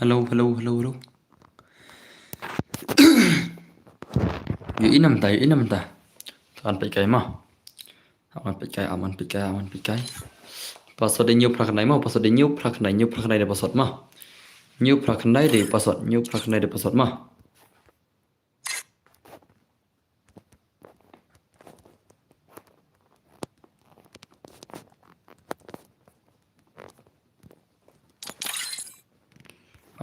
Hello. Yu inam ta. Aman pikai mah. Aman pikai. Password new praknai mah. Password new praknai de password mah. New praknai de password mah.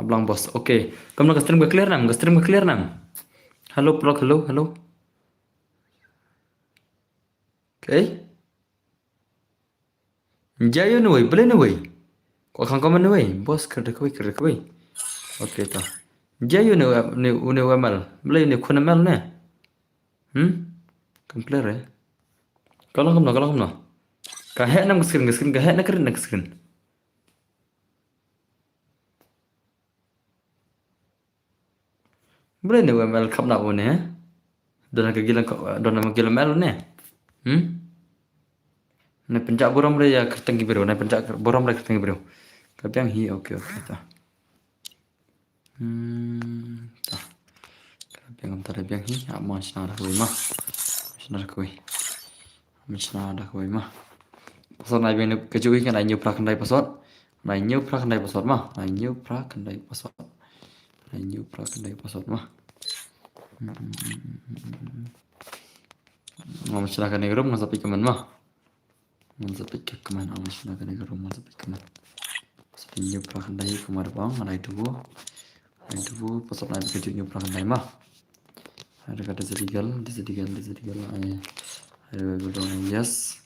Ablang bos. Oke. Kamu nak stream clear nam. Hello prok hello. Oke. Jayo nuai, boleh nuai. Kau akan komen nuai. Bos kerja koi. Oke ta. Jayo nu amal. Boleh nu kuna amal ne. Kamu clear ya. Kalau kamu no. Kahek nam screen. Kahek nak screen. Boleh nu amal kap nak one ya. Dona magilan mel ne. Ne pencak boram re ya kertengi biro. Ne pencak boram re kertengi biro. Kapiang hi oke ta. Ta. Kapiang antara biang hi amma snar koi mah. Pasal nai biang kejui kan nai new prakandai pasal. Nai new prakandai pasal mah. Ngom silakan negrum ngasa pikaman mah. Ngasa pikaman ngom silakan negrum ngasa pikaman. Pasal new prakandai kumar bang nai tubuh. Pasal nai kejui new prakandai mah. Ada kata sedigal ay bedong yes.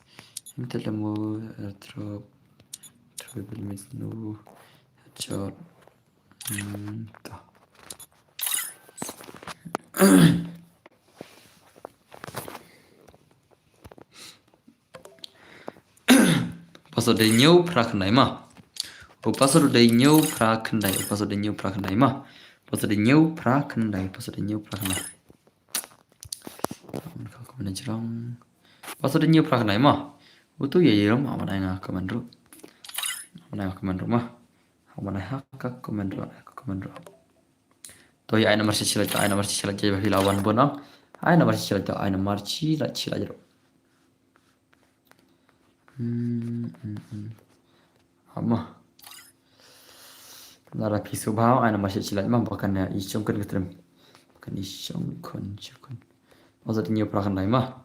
Inte lemu trop belmis nu headshot. Ta. Pasal de new prakandai mah. Pasal de new prakandai mah. Pasal de new prakandai. Kau menjerang. Pasal de new prakandai mah. Utu ya yeram amanai ngah komandro. Mah. Amanai hak komandro. To ya aina marci sila jaya hilawan bonang. Aina marci sila jero. Amma. Lara pisu bhau aina marci sila mah bahkan ya isyong kan ketrem. Bukan isyong kon. Pasal de new prakandai mah.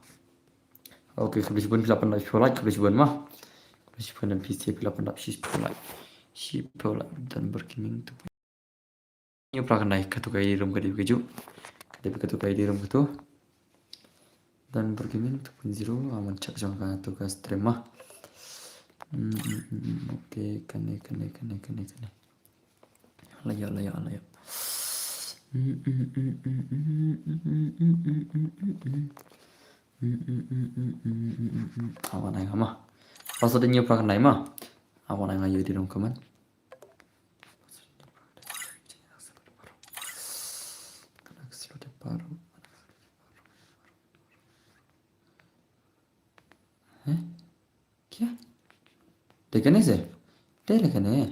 Oke, kebetulan pun pila pandai pulai kebetulan mah. Kebetulan PC pila pandai pulai dan berkinin tu. New prakandai katukai room kadip keju. Katukai di room ketu. Dan berkinin tu pun zero aman cak jangka tu ke stream mah. Oke, kene. Layak. Awan ai mah. Pasal dia prakandai mah. Awan ai ngayu di room kaman. क्या देखने से तेरे कने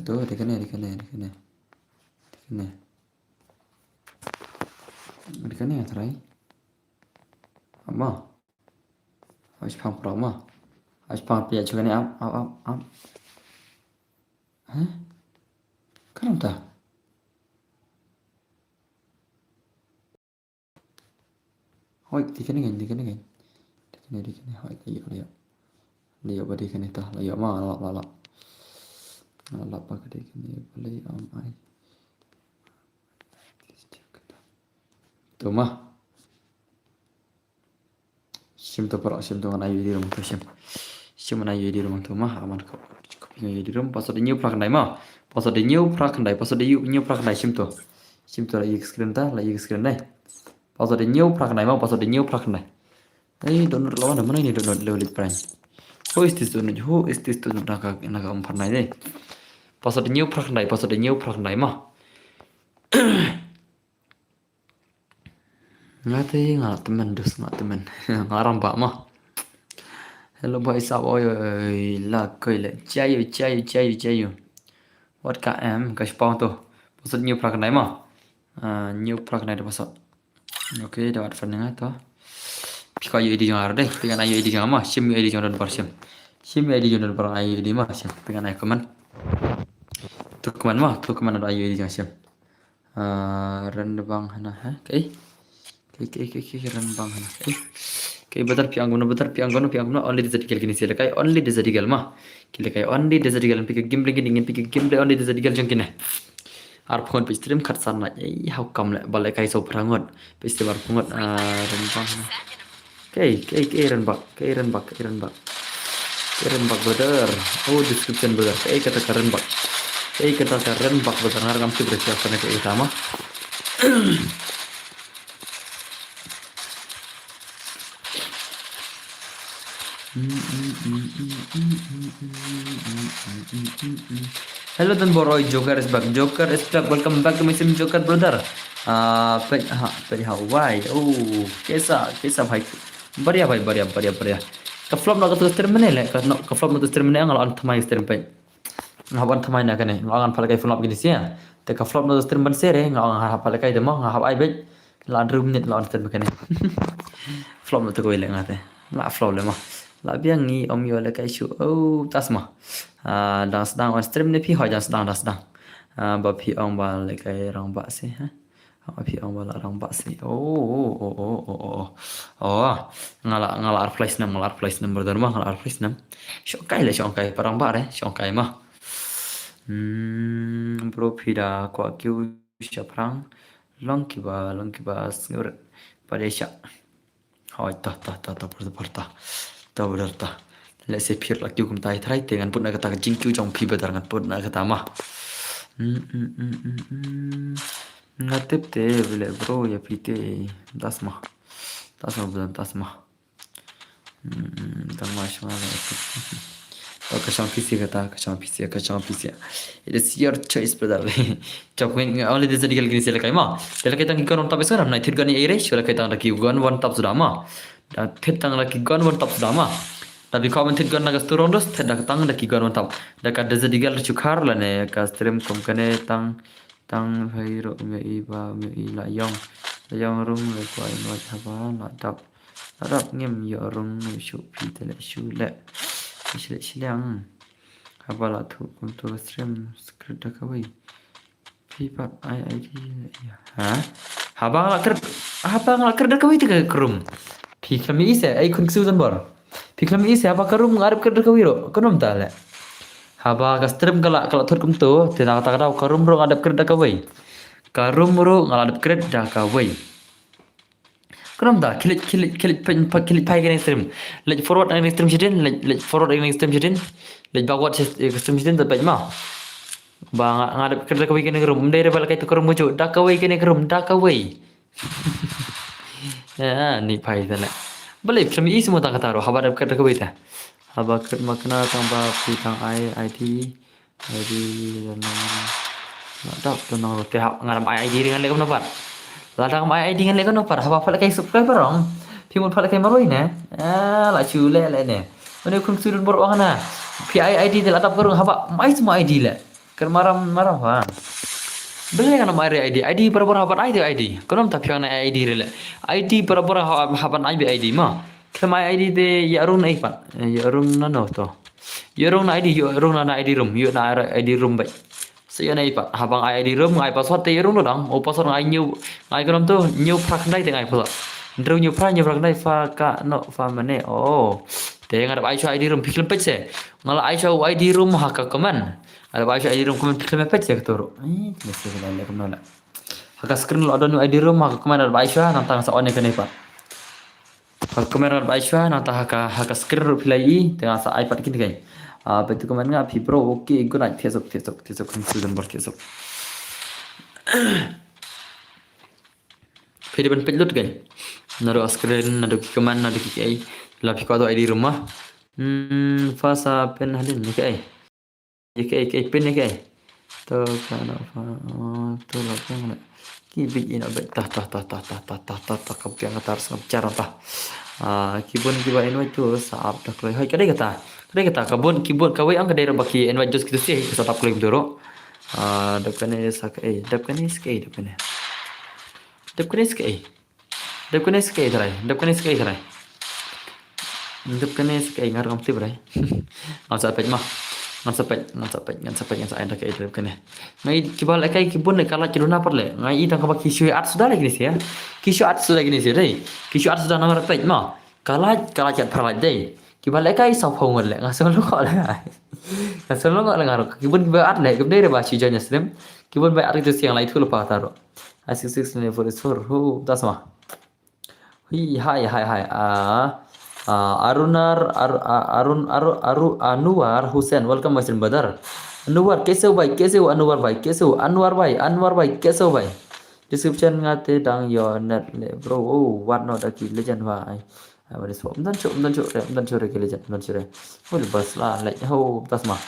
तो देखने terai amma habis pang prama habis pang pia juga ni am kan ta hoi dikene hoi lihat badi kene ta lihat ma la apa kene boleh am ai tu mah sim tu ngana yu di rum tu sim ngana yu di rum tu mah aman ko pinga yu di rum pasal new prakandai mah pasal new prakandai sim tu la screen dai pasal new prakandai download lawan mana ini download level prime who is this download naga umparnai deh pasal new prakandai mah ngate temen ngarang pak mah Hello भाई साहब ơi là cười lại chơi what cả em cái spawn tuh maksud new plug này mà new plug này maksud oke dapat pendengar tuh pika ayo di jangan deh pengen ayo di jangan mah sim ayo di jangan dan sim ayo di jangan dan ayo di mah sim pengen ayo keman tuh keman ada ayo di jangan sim rendang hana ha cái rendang hana cái betar piang guna only desadigal gini sila kai only desadigal mah kila kai only desadigal pikir game lagi dingin pikir game lagi only desadigal jang kene ar phone pe stream khat san na ei how come le balai kai so prangot pe stream ar phone rendang cái renbak betar oh description betar kata renbak betar ngar ngam tu bersiap sana ke utama Hello then Boroy, Joker is back. Welcome back to my sim Joker brother. Why? Oh, कैसा भाई? बढ़िया भाई, बढ़िया. Ka flop na ka tu stream mana le? Ka flop na tu stream mana ngal an thamai stream pai. Ngaban thamai na kane. Ngal phala kai flop gini sia. Te ka flop na tu stream ban sere ngal phala kai demo ngal ai bet. Lan room net lan stream kane. Flop na tu ko ile ngate. La flop le ma. La biang ni om yo le kai chu. Oh, tas ma. Dan sedang on stream ni pi hoi dan sedang. Ba pi ong ba le kai rong ba se ha. Pi ong ba la rong ba se. Oh. Ngala ar place nam berdar mah ngala ar place nam. Syongkai parang ba re syongkai mah. Bro pida kwa kyu syapang long kiba snur pada syak. Hoi ta porta. Ta berta. Let's say pure like kum tai thrai dengan pun nak kata jingkyu jong pi bedar ngat pun nak kata mah. Ngatep te bele bro ya pite das mah tama shwala kacang PC it is your choice brother chokwen only this digal gini sila kai ma sila kai tang ikon tab sekarang na thit gani ere sila kai tang laki gon one tab sudah ma da thit tang laki gon one tab sudah ma tapi comment thit gon nagas turun dos thit dak tang laki gon one tab da ka this digal chukhar la ne ka stream kom kane tang phai ro me i la yong rum le kwai no thaba la tab Arab ngem yo rong shu pi tele shu le silang habala thu kum to stream script da kawai pi pat id ha habang la ker da kawai te krum pi kami ise ai kun susan bor pi kami ise apa karum ngarep ker da kawai ro konom ta le haba ka stream kala thot kum to te na ta karum ro ngadep ker da kawai karum ro ngadep ker da kawai Kenapa dah? Kilit pai kena stream. Lej forward kena stream sidin, lej forward kena stream sidin, lej backward stream sidin tak baik mah. Bang ngadep kerja kawai kena kerum, dari balik itu kerum muncul, dah kawai kena kerum, dah kawai. Ya, ni pai tu lah. Boleh, kami semua tak kata roh, haba ngadep kerja kawai dah. Haba makna tambah pitang ID dan nak tak tenang, tiap ngadep ID dengan lekam nampak. Ladang mai ID dengan lekon par haba pala kai subscriber rong pimul pala kai maroi ne la chule le ne mane kun surun bor wana pi ID de ladap karung haba mai semua ID le kan maram ha bele kan mai ID berapa haba ID konom ta piana ID rele ID berapa haba ID ma kema ID de yarun ai pa yarun na no to yarun na ID room yu na ID room bai saya naik pak, habang ID room ngai password te room dong, o password ngai kenom tu new prak nai te ngai password. Ndru new prak nai fa ka no fa mane oh. Te ngadap ID room pikir page se. Ngala ID room haka komen. Ada ID room komen pikir page se keturu. Mesti kena le kenom la. Haka screen lo ada new ID room haka komen ada nantang sa one kene pak. Haka komen ada nantang haka screen ro pilai tengah sa iPad kini kai. Betul komen ngah pi bro okay good night tesok konsudan bor tesok फिर बन पेट लुट गए नरो स्क्रीन नरो कमान नरो की आई लाफी को ID rumah fasa pen hadin ni kai ये पेन है क्या तो क्या ना तो लगता है Kibig ina bet tah kapiang atar ngapcar tah. Kibun kiba invite tu saap tak loi. Hai kadai kata kibun kawai ang kadai baki invite jos gitu sih kesatap klip doro. Dapkane sak dapkane skai dapkane skai dapkane skai dharai dapkane skai dharai dapkane skai ngar ngam tib rai. Ngam sa pet mah ngan sapet ngan sa enda kai dapkane. Ngai kibal kai kibun le kala kiruna parle. Ngai ita ka baki shui art sudah lagi nih sih ya. Kishu art sudah gini sih deh. Kishu art sudah nomor pet mah. Kala cat parlat deh. Kibal kai sa phongon le ngasol lo le. Ngasol lo le ngaro kibun kibal art le kibde re ba shi janya slim. Kibun ba art itu siang lai thul pa taro. 66 level is for who das mah. Hai. Anwar Hussein, welcome Muslim brother. Anwar, कैसे हो Anwar भाई कैसे हो भाई? Description ngate dang your net bro. Oh, what not aki legend why? I was so dan sure ke legend dan sure. Well bas lah like ho tas mah.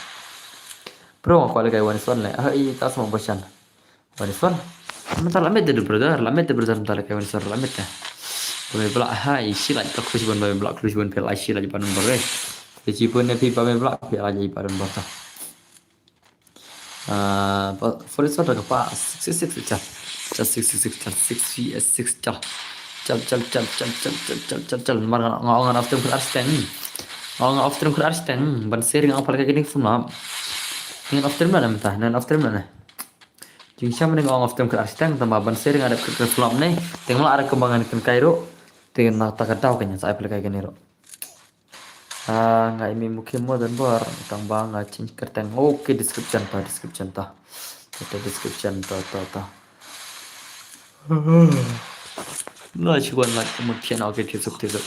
Bro ko lagi one son le. Hai tas mah basan. One son. Mentar lamet dulu brother, mentar lagi one son lamet ya. Bame belak hai silat tak kusibun bame belak kusibun pel ai silat panun bore. Kusibun ne pi bame belak pi ai panun bota. For this one ka 66 cha. Just 66 cha 6 vs 6 cha. Chal mar ngon after kur arsteng. Ngon after kur arsteng ban sharing ang pal ka gini fuma. Ngon after mana mentah, nan after mana. Jing siapa nih ngomong after kur arsteng tambah ban sharing ada ke flop nih. Tengok ada kembangan kan Kairo. Tinggal nak tak tahu kayaknya saya pelak kayak gini ro. Nggak ini mungkin modern bar tang bang change kerteng. Oke description ta. Kita description ta. Nggak cuman nak kemudian oke tisuk. Tidak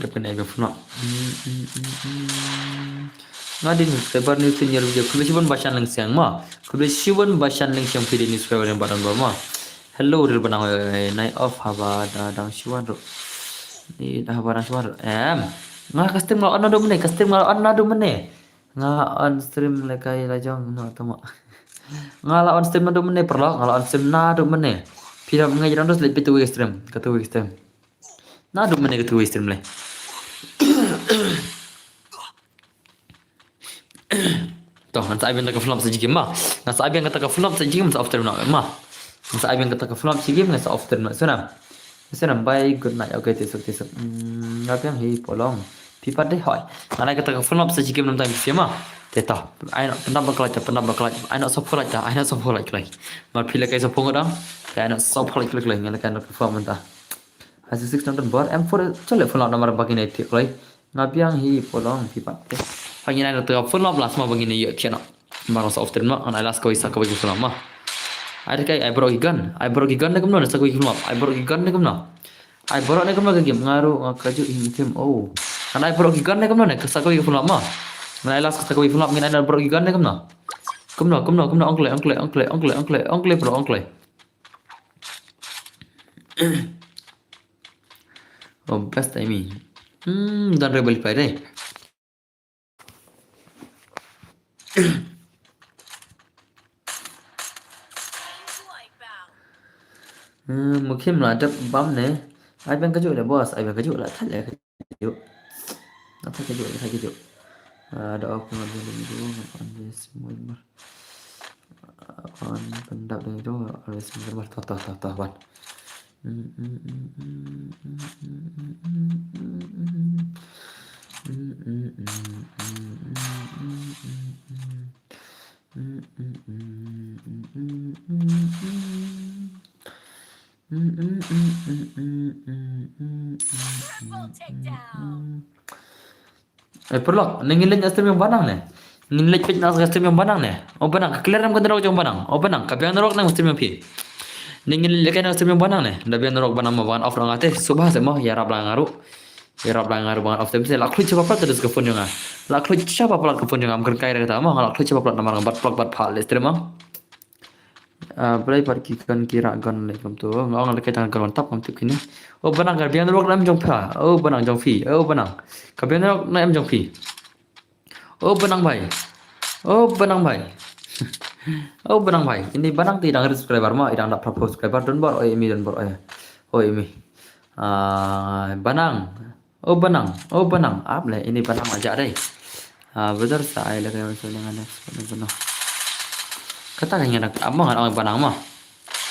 pernah ada pun. Ngadin newspaper news ni rujuk kubesiban bacan lengsiang mah kubesiban bacan lengsiang pidi newspaper yang badan mah hello dir banang night off haba dang siwan ro ni dah barang siwan nga custom ngal on do mene nga on stream lekai lajong no tama nga la on stream do mene perlo nga on stream na do mene pira ngai jang dos lebih tu stream katu stream na do mene katu stream le toh nanti abang tak flop sejik mah nanti abang kata flop sejik mah after nak mah nanti abang kata flop sejik mah after nak senam bye good night okay tisuk abang hi polong pipat deh hoy mana kata flop sejik mah nanti bisa mah tetah ai nak pendam berkelaj ai nak sop kolaj kelai mar pila kai sop ngodang kai nak sop kolaj kelai ngalakan nak perform mentah hasil 6 nonton bar M4 cole flop nomor bagian itu kelai ngabiang hi polong pipat deh Pagina na taga full blast ma bagini yo kena maros often ma an alas ko isa ko bagi full ma ai kai I broke gun na kumno sa ko full I broke gun na kumno I broke na kumno game ngaru kaju him oh an I broke gun na kumno na sa ko full ma an alas ko sa ko full ma ngin I broke gun na kumno oncle bro oh best I mean dan rebel pa deh mungkin meladap bam ne ai bang kejuk dah bos ai bang kejuk lah tak lah kejuk apa kejuk ada apa dulu on semua on pendak itu harus semua tah ban perlu nengilin stream yang banang ne ngilin page nas stream yang banang ne oh banang clear nam kan rok jong banang oh banang kapian rok nang stream yang pi nengilin lekan stream yang banang ne dabian rok banang ma ban off rang ate subah semah ya rab langaru bangan off time la klu chapa plat terus ke phone jonga la klu chapa plat ke phone jonga am kan kai rata ma la klu chapa plat namar bat plug bat phal stream ma Belai pergi kan kira kan lekam tu. Ngawang lekai tangan kan tap kam tu kini. Oh benang kan biar rok nam jong pha. Oh benang jong fi. Oh benang. Kabian rok nam jong fi. Oh benang bhai. Oh, Banang Bhai. Oh, Banang Bhai. Ini Banang tidak ada subscriber mah, tidak ada berapa subscriber dan baru ini dan baru ya. Oh, ini. Banang. Oh, Banang. Oh, Banang. Apa lah ini Banang aja deh. Betul saya lagi misalnya ada benar. Kata kayaknya nak apa orang Banang mah.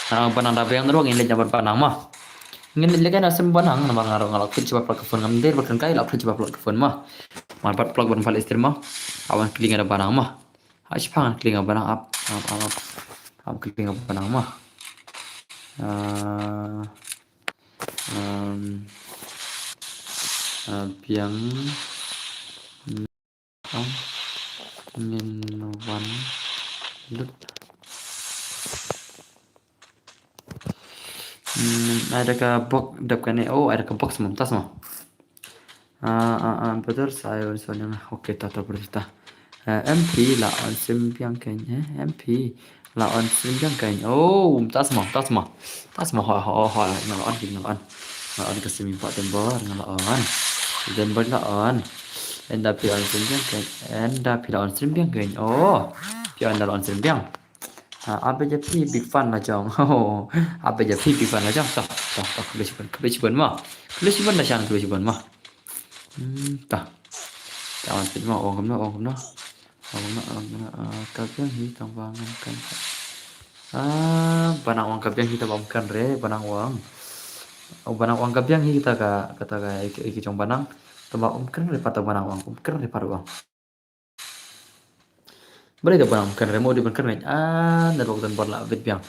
Orang Banang tapi yang terus ini jabat Banang mah. Ngin kan asam Banang nama ngarang coba plug phone ngamdir bahkan kai lah coba plug phone mah. Marpat plug ban file istir mah. Awan kling ada Banang mah. Pangan kling ada Banang up kling ada Banang mah. Biang ingin one lut ada ke box depan ini. Oh, ada ke box tas mah. Betul saya soalnya oke tata berita. MP lawan sembiang kayaknya MP lawan sembiang kayaknya. Oh, tas mah ho ngelawan ke semi pak tembor lawan enda pion sembiang kayaknya enda pion sembiang kayaknya. Oh, pion lawan sembiang. Apa je big fan lah jong. Oh, apa je big fan lah jong. Tak kebetulan mah. Kebetulan dah siang kebetulan mah. Tak. Jangan terima orang kena. Kabiang hitam bangan kan. Banang uang kabiang kita bangun re, banang uang. Oh, banang uang kabiang kita kata iki cong banang. Tambah kan daripada banang uang, kan daripada uang. Boleh tak banang kan re mau di bankan re. Dan waktu berla bit biang.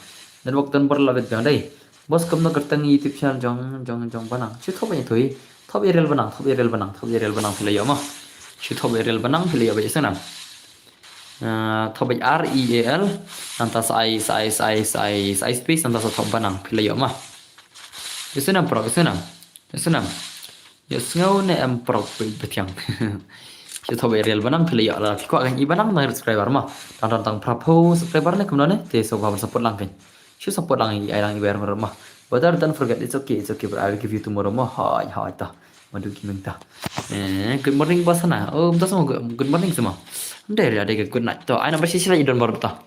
Dan waktu berla bit biang dai. Bos kamu nak kertang YouTube channel jong banang. Cik thop banyak tuh. Thop irel banang pilih ya mah. Cik thop irel banang pilih ya baca sana. Thop REAL nanti saya space nanti saya thop banang pilih ya mah. Kesenam pro kesenam. Ya sengau ne pro betiang. Cik thop REAL banang pilih ya lah. Kau akan ibanang nang subscriber mah. Tentang prapo subscriber ne kemudian ne. Teh sobat support lang kan. Cik support lang ilang ibayar mah. But don't forget it's okay but I will give you tomorrow mah. Hai tah. Madu gimana tah. Good morning bos sana. Oh, betul semua good morning semua. Dari ada ke good night. Tuh, aina bersih lagi don baru tah.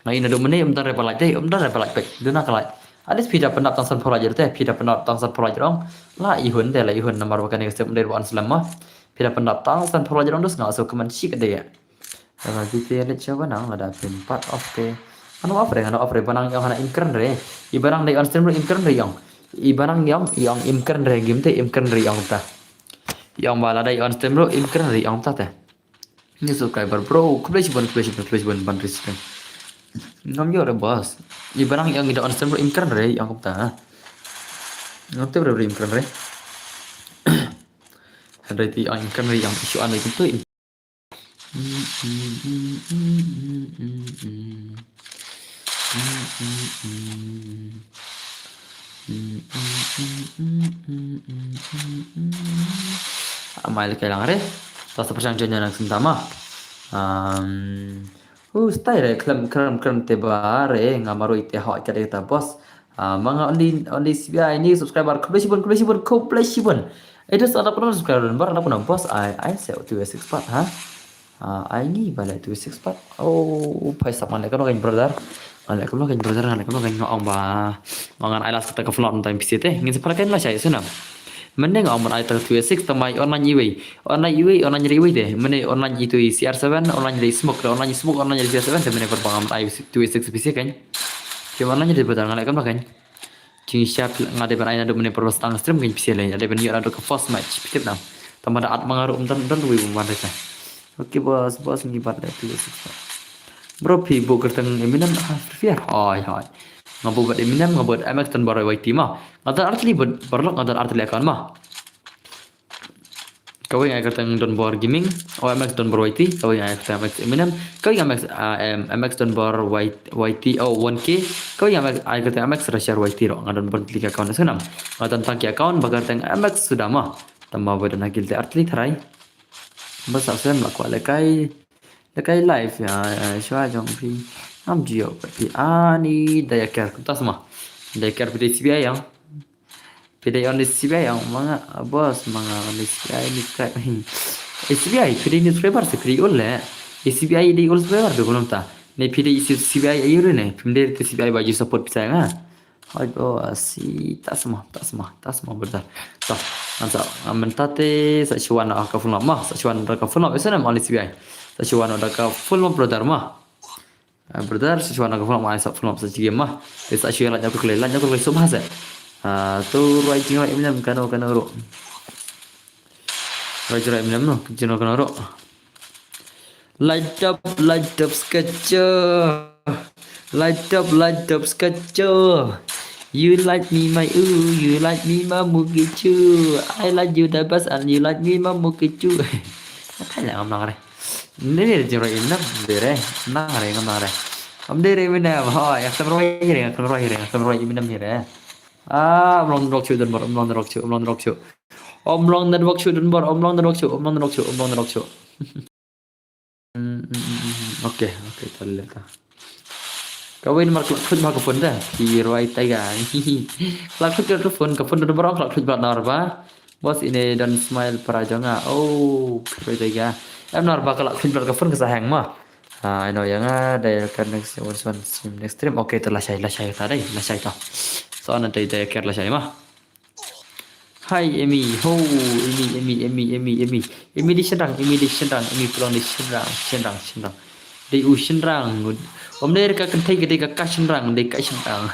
Nah, ini ada menit bentar reply lagi. Bentar reply lagi. Dona kalai. Ada pida penat tangsan pelajar teh. Pida penat tangsan pelajar orang. Lah ihun nomor bukan yang setiap dari wan selama. Pida penat tangsan pelajar orang terus nggak masuk ke mansik ada ya. Kalau kita lihat coba nang ada part of the anu apa banang yang hana imkern re. Ibarang dari on stream imkern re yang. Ibarang yang imkern re game teh imkern re yang tah. Yang bala dari on stream imkern re yang tah teh. Ini subscriber bro, kebetulan ban respect. Ngam yo re bos. Ibarang yang tidak on stream imkern re yang tah. Ngerti berapa imkern re? Ada itu yang imkern re yang isu anu itu. Amal kailang re. Tas percang jangan sentama. Style klam tebare ngamaru ite hot kita bos. Mga only CBI ini subscriber kebetulan. Itu ada pun subscriber bar ada pun bos. I say 264 ha. Ini balik 264. Oh, paisa mana kan orang brother. Alek kamu kan brother alek kamu kan ngomong bah. Mangan ailas kita ke vlog time PC teh. Ngin separakan lah saya sunam. Mending ngomong ai ter 26 tamai online iwi. Online iwi deh. Mending online itu CR7 online dari smoke dari CR7 teh mending perbangan ai 26 PC kan. Cuma online jadi betul alek kamu kan. Cing siap ngade ban ai nado mending perwas tang stream kan PC lain. Ada ban yo nado ke first match. Pitip nam. Tambah ada at mengaruh dan wi bumbang Oke bos ngibat dah 26. Bro pibu kerteng Eminem fiar hai ngabuat Eminem ngabuat MX dan baru YT mah ngatar arti berlok ngatar arti akan mah kau yang kerteng don bar gaming MX don baru YT kau yang kerteng MX Eminem kau yang MX don baru YT 1K kau yang kerteng MX rashare YT ro ngadon bertiga account senam ngatar tangki account bagar teng MX sudah mah tambah badan agil te arti terai bas asem lakwa lekai live ya shwa jong pi am jio pi ani daya care kita semua daya care pi CBI yang pi on CBI yang mga bos mga on CBI ni kai CBI pi ni subscriber se pi ulle CBI di urus bayar do kono ta. Ne pide CBI ayure ne. Pinde ke CBI baju support bisa nga. Hai bos, si tak semua betul. Tak, nanti mentate sacuan ka full mah, sacuan ka full mah sana mali CBI. Sacuan ka full mah brother mah. Brother sacuan ka full mah full mah saci game mah. Sacuan la nyakul subha sa. Tu roi jingoi imnam kano ro. Roi jingoi imnam no, jino kano ro. Light up sketcher. Light up sketcher. You like me my you like me my mugichu. I like you the best and you like me my mugichu. Kaya ngam nang re. Ini jero inam dere nang re ngam nang re. Am dere mina ha ya samro hire minam hire. Omlong rock chu dan bor omlong rock chu. Omlong dan rock chu dan bor omlong rock chu. Oke, talle ta. Kawin mar klak ma kapun dah. Ki roi taiga. Klak kapun dan bor klak blat narba. Bos ini dan smile prajonga. Oh, roi taiga. Em narba klak blat kapun kesahang mah. I know yang ada kan next one next stream. Oke, terlasai tadi, lasai tau. Soalnya tadi care lasai mah. Hai Emi, Emi di Sendang, Emi pulang di Sendang. Di Sendang. Om dari ka kentai gede ka Sendang, di ka Sendang.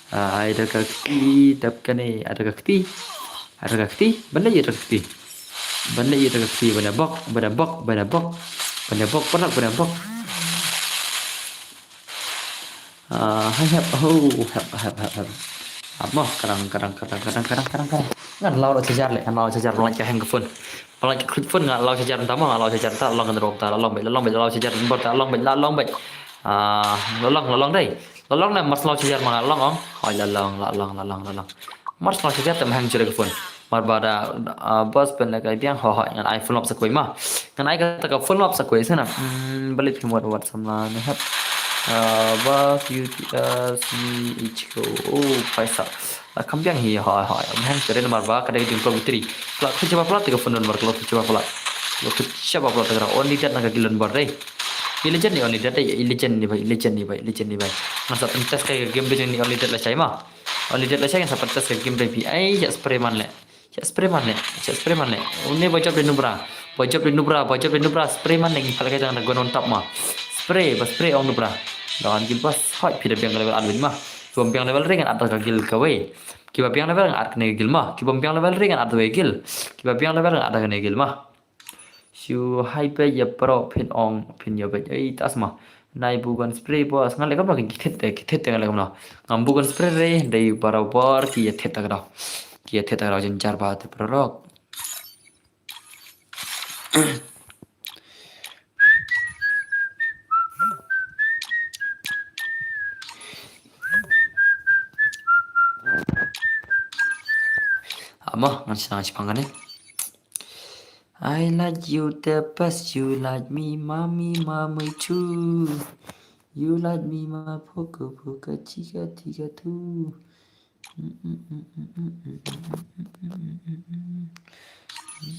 Ada ka kti, dap kane, ada ka kti. Benda ya kti. Benda bok. Hap. Apa kadang. Ngan lau cajar le, lau cajar pelak hang ke phone. Pelak phone ngan lau cajar tama ngan lau cajar ta long kan rong ta long bai lau cajar bor ta long bai. Lolong dai. Lolong na mas lau cajar mang long ong. Hoi lolong. Mas lau cajar tam hang jere ke phone. Mar bada bos pen la kai biang ho ngan iPhone lop sakoi ma. Ngan ai ka ta phone lop sakoi sana. Balit ke wat samla ne hap. Bas UTS ni ichko. Oh, paisa. Kampiang hi hỏi ông hang sere nomor ba kada jung pro vitri klak coba plat tiga phone nomor klak coba plat tiga on lihat naga gilan bar deh legend ni on lihat deh legend ni bai masa pentas kayak game begini ni on lihat lah saya mah on lihat lah saya yang pentas kayak game deh ai ya spray man le ini bocap di nubra spray man lagi kalau kita nak guna on top mah spray on nubra dan gilpas hot pindah yang level admin mah Kibom piang level ringan atau gil kawe. Kiba piang level ngat kene gil mah. Kibom piang level ringan atau gil. Kiba piang level ngat ada kene gil mah. Siu hai pe ya pro pin ong pin ya pe ai tas mah. Nai bukan spray bos ngal lekam lagi kitet ngal lekam lah. Ngam bukan spray re dai barabar ki ya thet tak dah jencar ba te prorok. Amah ngan pangan eh. I like you the best, you like me, mommy too. You like me, ma poka tiga tu.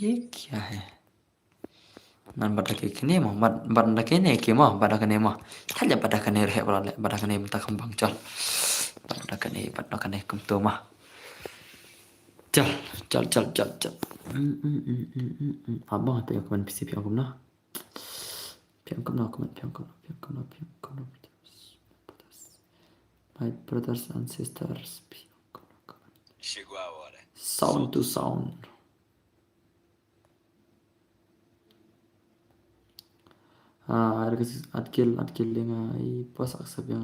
ये क्या है nan bada ke kene mah bada kene ke mah bada kene mah thaja bada kene re bada kene mata kembang chal bada kene kum to mah chal abang tu yang kaman PC piang kum na my brothers and sisters chegou a hora sound to sound adkil dengan bos aksab yang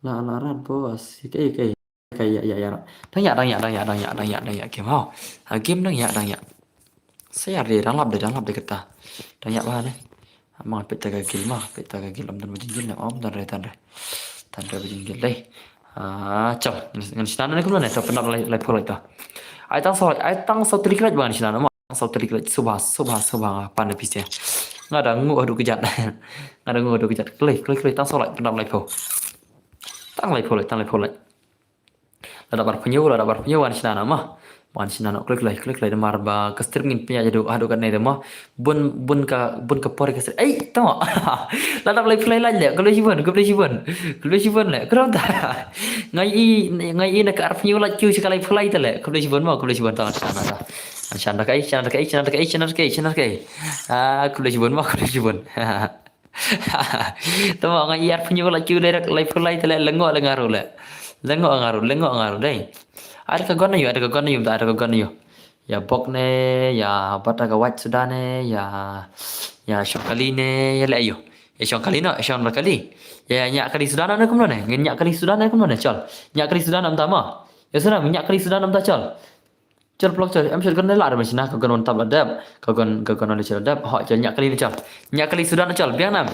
la rat bos kayak ya dang ya game mau game dang ya saya ada dalam kata dang ya bahan mang peta gagil om dan bajinggil na om dan tanda bajinggil deh cham ngan sinana ne kumna ne ta pernah lai phola ta ai tang so triklat ban sinana sau triklat subha pan pisya ngada ngu adu kejat klik tang so lai pernah lai pho tang lai pho lai lada bar penyu wan sinana klik lay mar ba kastir ngin punya jadu hadu kan ne mah bun ka por kastir tama lada play lanya kalau siban le kau ta ngai i nak arf penyu la chu sekali play tale kalau siban ta chana kai kalau siban tama ngai arf penyu la chu le play tale lengo ngaru dai ada kagon yo ya bokne ya bata ka wat sudane ya shokaline ya le yo ya shonkali ya nyak kali sudana na kumno ne nyak kali sudana kumno ne chal nyak kali sudana am tama ya sana nyak kali sudana am ta chal blok chal am chal gon la ar masina ka gon tab adab ka gon on chal adab ha chal nyak kali sudana chal bianam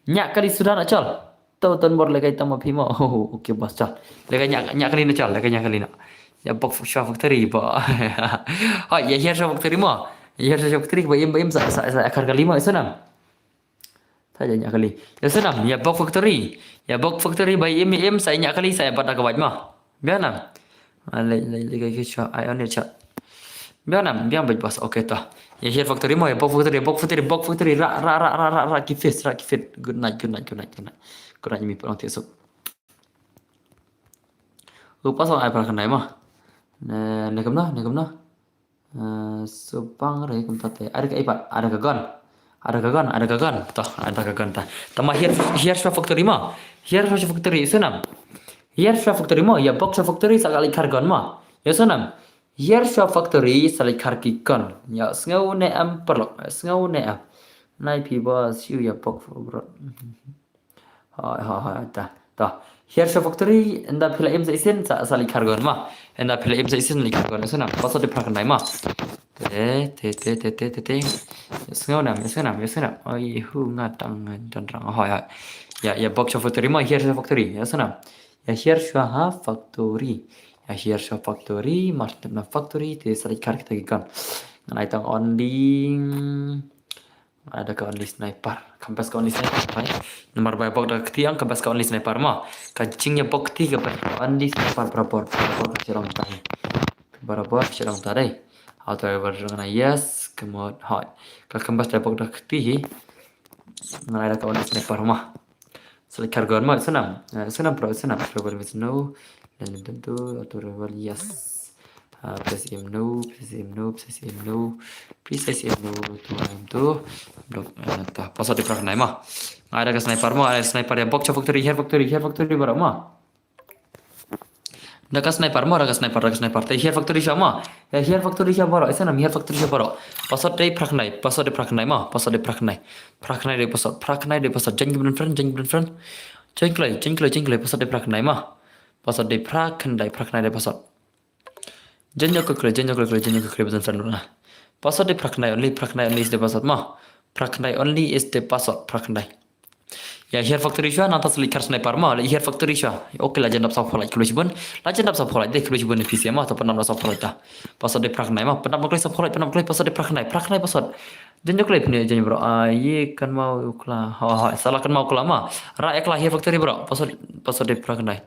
nyak kali sudana chal tau ton bor lekai tama phimo okay bos chal lekai nyak kali na chal lekai nyak kali na ya bok shwa factory ba ha ya hier shwa factory mo hier shwa factory ba im sa akar kali mo isanam ta ja nyak kali ya sanam ya bok factory ba im sa nyak kali sa pada ka waj mo bianam lekai ke shwa ai on cha bianam biang baj bos okay ta ya hier factory mo ya bok factory ra kifit good night kurang mi pulang tiesuk. Lupa soal apa kan mah. Negam no. Supang re kum tate. Ada ke ipat, ada kagon. Toh, ada kagon ta. Tama here shwa factory mah. Here shwa factory sunam. Here shwa factory mah ya box factory sakali kargon mah. Ya sunam. Here shwa factory sakali karkikon. Ya ngau ne am perlok. Ngau ne am. Nai pi bos ya box bro. Ta here shwa factory enda phila im sa isen sa sali kargon ma enda phila im sa isen li kargon sana paso de prakan dai ma te sngonam oi hu ngatang rang hoi ya box factory ma here shwa factory ya sana ya here shwa factory martna factory te sali kar kita gikan nai tang onding ada ka only sniper kampas ka only sniper nomor bay bok dak tiang kampas ka only sniper ma kancingnya bok ti ka only sniper berapa cirong tai berapa cirong tadi auto berjana yes kemod hot ka kampas da bok dak ti ada ka only sniper ma selikar gon ma senam pro bermisno dan tentu auto rival yes press M no tu blok ta pasal di praknai mah ada ke sniper yang box factory here factory barak mah ada ke sniper te here factory sama ya here factory sama barak sana here factory sama barak pasal di praknai mah praknai de pasal jangan friend jengklai pasal di praknai mah pasal di praknai de pasal Jangan kau betul friend lah. Password di praknai only is the password mah. Praknai only is the password praknai. Ya here factory shwa nanti selikar sniper mah. Here factory shwa. Oke lah jangan dapat support kalau cibun. Lah jangan dapat support deh kalau cibun PC mah atau pernah dapat support dah. Password di praknai mah. Pernah klik support password di praknai password. Jangan klik ni jangan bro. Ye kan mau uklah. Salah kan mau uklah mah. Rakyat lah here factory bro. Password di praknai.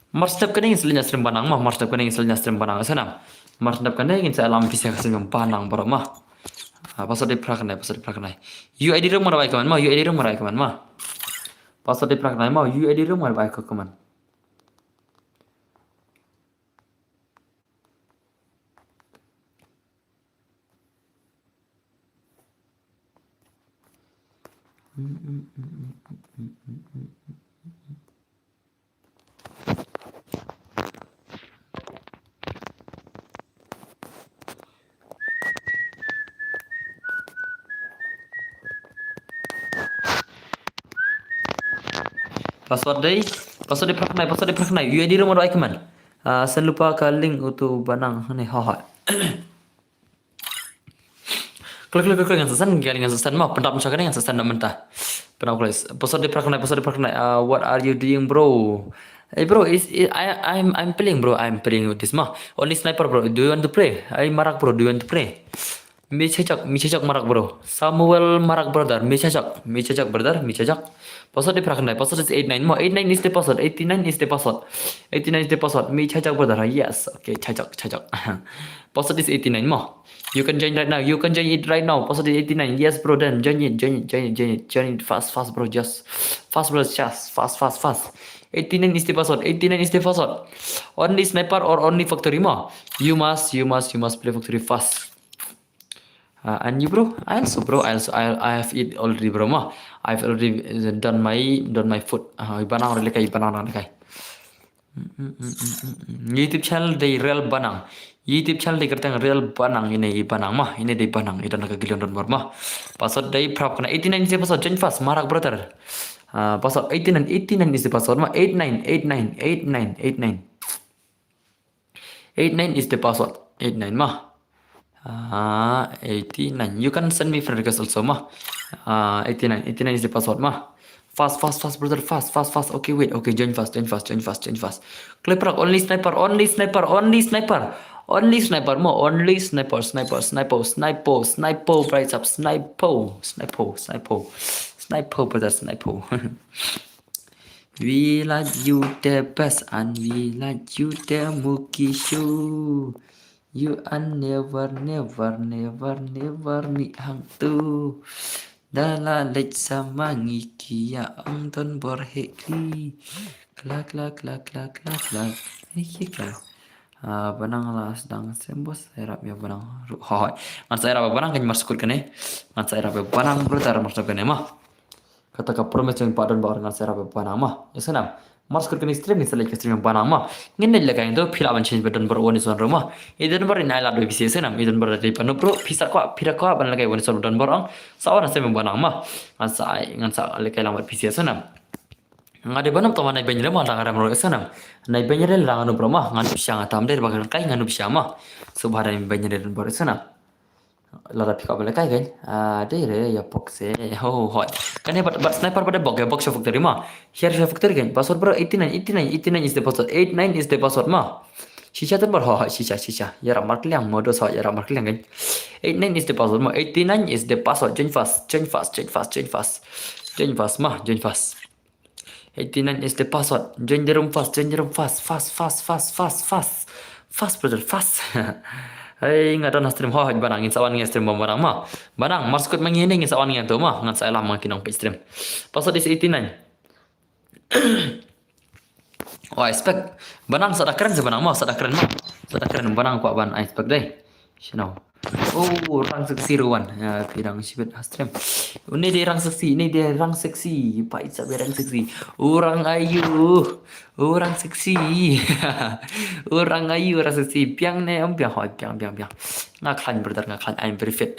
Marstep kena ingin selinya stream banang mah, sana. Marstep kena ingin saya alam bisa stream banang baru mah. Pasal di praknai. UID room mana baik kaman mah. Pasal di praknai mah UID room mana baik kaman. Password di praknai. UID room ada ikeman. Sen lupa ke link untuk banang ni Klik yang sesan mah pendap macam yang sesan nak mentah. Pendap klik. Password di praknai. What are you doing bro? Hey bro, I'm playing bro. I'm playing with this mah. Only sniper bro. Do you want to play? I marak bro. Do you want to play? Mi cecak marak bro. Samuel marak brother. Mi cecak brother. Mi cecak. Password di prakan password is 89 mo. 89 is the password. 89 is the password. 89 is the password. Mi cecak brother. Yes. Okay, cecak. Password is 89 mo. You can join right now. You can join it right now. Password is 89. Yes, bro. Then join it. Fast, bro. Just fast, bro. Just fast. 89 is the password. 89 is the password. Only sniper or only factory mo. You must play factory fast. And you bro, I have it already bro mah. I've already done my food. Banang really kai banang kai. YouTube channel day real banang. YouTube channel day kertang real banang ini banang mah. Ini day banang. Itu nak giliran don mah. Password day prap kena 89 is the password. Join fast marak brother. Password 89 is the password mah. 89 is the password. 89 mah. 89. You can send me friend request also mah. 89 is the password mah. Fast brother, fast. Okay, wait. Okay, join fast. Clip rock, only sniper mo. Only sniper, price up, sniper, brother, sniper. We like you the best and we like you the Mookie show. You are never meet hang tu. Dala lech sama ngikia ang ton borhekli. Klak. Banang lah sedang sembos serap ya banang. Hoi. Ngan saya rap banang kan masuk kene. Ngan saya rap banang brutar masuk kene mah. Kata ka promise yang padan bar ngan saya rap banang mah. Ya senam. Masuk kene stream ni selek stream banang mah. Ngene leka itu pila ban change badan bar woni son rumah. Idan bar ina la do bisi senam. Idan bar dari panu pro pisa ko ban leka woni son dan bar ang. Sawan saya banang mah. Ngan sa leka lamar bisi senam. Ngade banam to manai benjere mah langaram ro senam. Nai benjere langanu pro mah ngan bisa ngatam der bagan kai nganu bisa mah. Subhara benjere dan bar senam. Lara pick up kai kan. Dere ya boxe. Hoi. Kan he but sniper pada box factory mah. Here factory kan. Password bro 89 is the password. 89 is the password mah. Shisha tan bar shisha. Yara mark liang modo sa yara mark liang kan. 89 is the password mah. 89 is the password. Join fast mah. Join fast. 89 is the password. Join the room fast. Fast brother, fast. Hey, ngada na stream hohaj banang in sawan stream barang mah. Banang maskut mangini in sawan tu mah ngan saya lama kinong pe stream. Password is 89. Oh, expect banang sada keren sebanang mah, sada keren banang kuat ban expect deh. Sino. Oh, rang seksi ruan. Ya, pirang sibet stream. Ini dia rang seksi. Pak Ica rang seksi. Orang ayu. Orang seksi. Orang ayu, orang seksi. Piang ne om piang hoi piang. Ngaklan brother ngaklan. I'm very fit.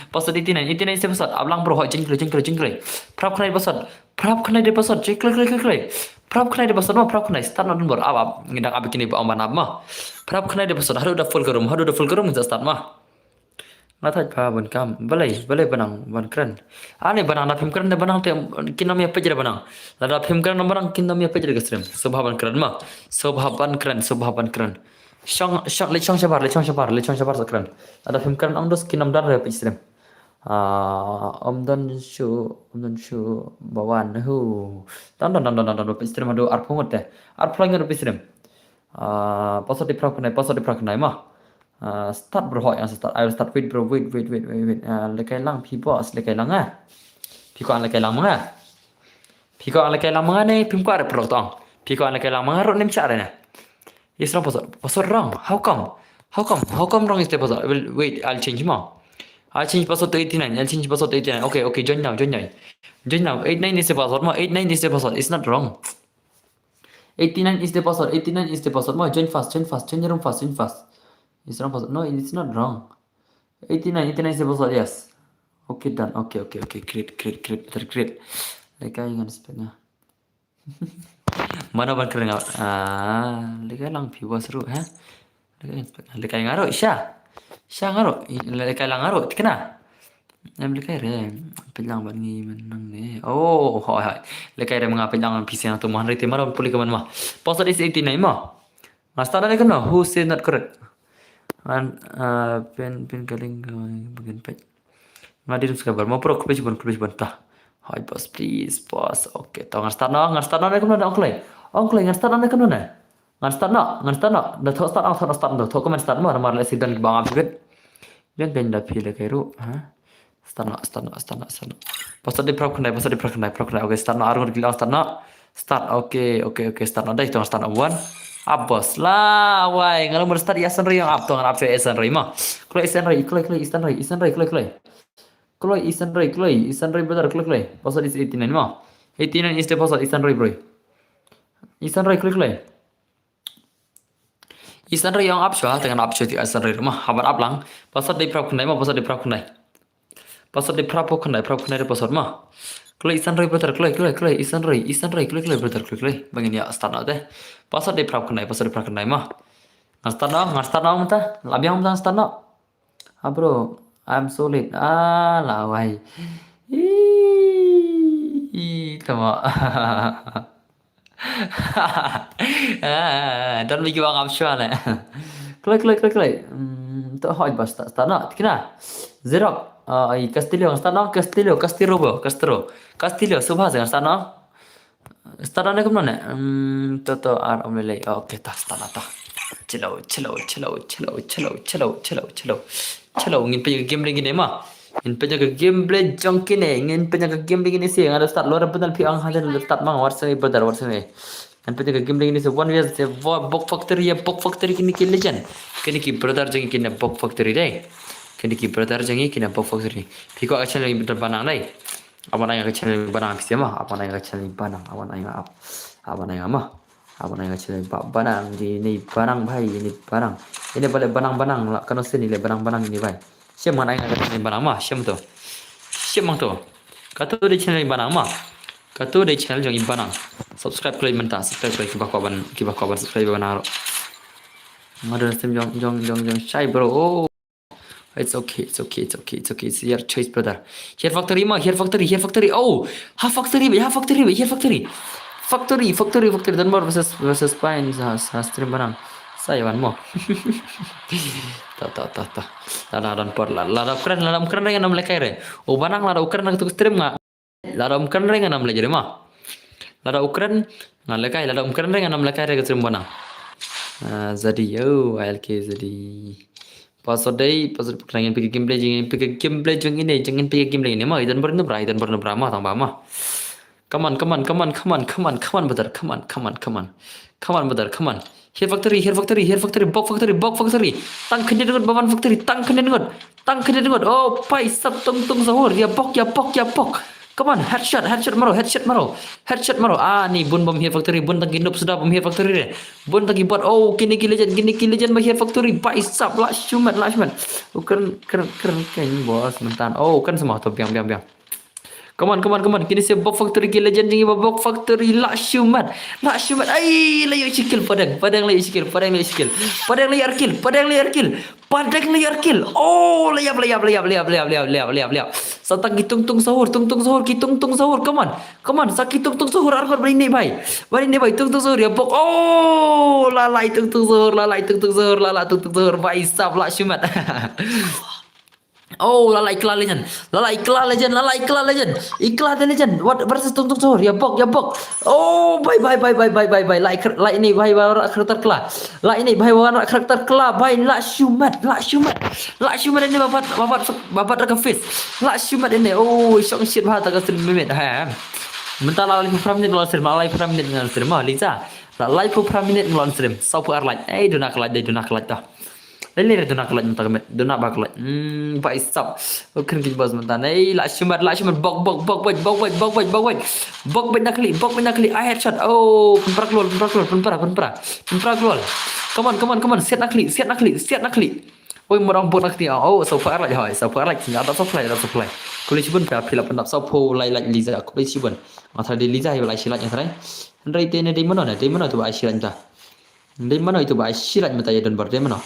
Password 89 is the password. Ablang bro hoi jengkle. Prap kena di password. Jengkle. Prap kena di password mah prap kena. Start nonton baru abab. Ngidang abik ini bu amban ab mah. Prap kena di password. Hadu udah full kerum bisa start mah. Ngatai pa ban kam balai banang ban keren ane banang na phim keren banang te kinam ya pejre banang la phim keren banang kinam ya pejre gestream subhaban keren ma subhaban keren shang shabar keren ada phim keren ang dos kinam dar ya pejre omdan shu bawan hu dan pejre ma do arphongot te arphlang ya pejre password di praknai ma start bro yang start I will start wait bro wait lekai lang pibos lekai lang piko an lekai lang nih pimko ada pro tong piko an lekai lang ro nim cara na yes wrong password wrong how come wrong is the password wait I'll change password to 89 okay join now 89 is the password ma 89 is the password it's not wrong 89 is the password ma join fast join your room fast It's wrong password. No, it's not wrong. 89 is the password. Yes. Okay, done. Okay. Great. Like I can spell na. Mana ban keren lekai lang piwa seru, ha? Lekai ngaro, Sya ngaro, lekai lang ngaro, kena. Lekai re, pelang ban ngi menang ne. Oh, hai. Lekai re mengapa pelang PC na tu mahan rete mara pulih ke mana mah. Password is 89 mah. Ngasta ada kan? Who said not correct? Pin galing bagian page. Ngadir kabar mau pro klubes bun tah. Hai bos please bos. Oke, tau start na kan mana onklay start na kan mana. Start na. Dah thok start dah thok komen start mar le sidan bang apget. Biang ben dah pile kairu, ha. Start na. Pasal di prok kendai. Oke, start na arun gila start na. Start. Oke, start na dah itu start na one. Abos lah, wai ngalau mer start yasan ri yang up tu ngan up yasan ri mah. Kloi isan ri, kloi isan ri benar kloi. Pasal is 89 mah. 89 is the pasal isan ri bro. Isan ri kloi. Isan ri yang up syah dengan up syah isan ri mah. Habar up lang. Pasal di prok kendai mah pasal di prok kendai pasal mah. Kloi isan ri benar kloi isan ri benar kloi. Bangin ya start na deh. Pasal di prok kendai mah. Start na mata. Labiang mata start na. Ah bro, I'm solid. Ah lah wai. Tama. Dan bagi bang Amsyah le. Kloi. Tak hoi bas tak start na. Kena. Zerok. Castillo subha dengan start na. Start na ke mana? Toto ar omlele. Oke tah start na tah. Chilau. Ngin punya game lagi ni mah. Ngin punya game play jongki ni. Ngin punya game lagi ni sih. Ada start luar betul pi ang hadir start mang warsa brother warsa ni. Ngin punya game lagi ni sih. One year se box factory kini ki legend. Kini ki brother jongki kini box factory deh. Kini ki brother jongki kini box factory. Piko action lagi betul banang deh. Apa nanya kecil banang sih mah? Apa nanya kecil banang? Apa nanya mah? Apa nanya kecil banang ini banang bhai ini banang. Ini balik banang lah kan sini le banang ini bhai. Siapa nanya kecil banang mah? Siapa tu? Kata tu di channel banang mah. Kata di channel jangan banang. Subscribe klik mentah. Subscribe klik kibah kawan subscribe banang. Ada nasib jong shy bro. Oh. It's okay. It's your choice, brother. Here factory. Oh, half factory. Factory. Denmark versus Pine. Stream barang. Saya wan mo. Ta. Ladam keren dengan nam lekai re. Oh barang ladam keren nak tu stream nga. Ladam keren dengan nam lekai mah. Ladam keren dengan nam lekai re stream barang. Jadi ALK jadi. Pasal pertanyaan pergi gameplay jangan pergi gameplay ini mah idan bernubra mah tambah mah. Come on brother. Come on. Here factory. Box factory. Tang kena dengan bawan factory. Tang kena dengan. Oh, pai sab tung sahur. Ya pok. Come on, headshot maro. Ah, ni bun bom here factory. Bun tang hidup sudah bom here factory re. Bun tang buat. Oh, kini legend bah here factory. Pai sab lah shumat. Oh, keren bos mentan. Oh, kan semua tu biang. Come on. Kini saya box factory ki legend jengi box factory la shumat. Ai, layu sikil padang layu sikil. Padang layu kill. Oh, layap. Satang kitung sahur. Come on. Sakit tung sahur argot bari ni bai. Tung sahur ya box. Oh, lalai tung sahur. Bai sab la shumat. Oh, lalai iklan legend. What versus tung sahur ya bok. Oh, bye. Like ini bye karakter kela. Like ini bye warna karakter kela. Bye la shumat ini babat raka face. La shumat ini. Oh, syok shit bah tak stream memet ha. Mental live minute ngelawan stream mah Liza. Live minute ngelawan stream. Saupu like. Do nak like dah. Lele do nak like mentah do nak bak like. Pak isap. Kan kita bahas mentah. La shumat bok. Bok nak klik. I headshot. Oh, penprak keluar. Come on. Set nak klik. Oi, morang bok nak klik. Oh, saupu like hai. Saupu like tinggal ada supply. Kulit cibun pilih pendap saupu like Liza. Kulit cibun. Masa di Liza hai like silat yang serai. Henry tene di mana tu ai silat dah. Di mana itu ai silat mata ya dan bar di mana?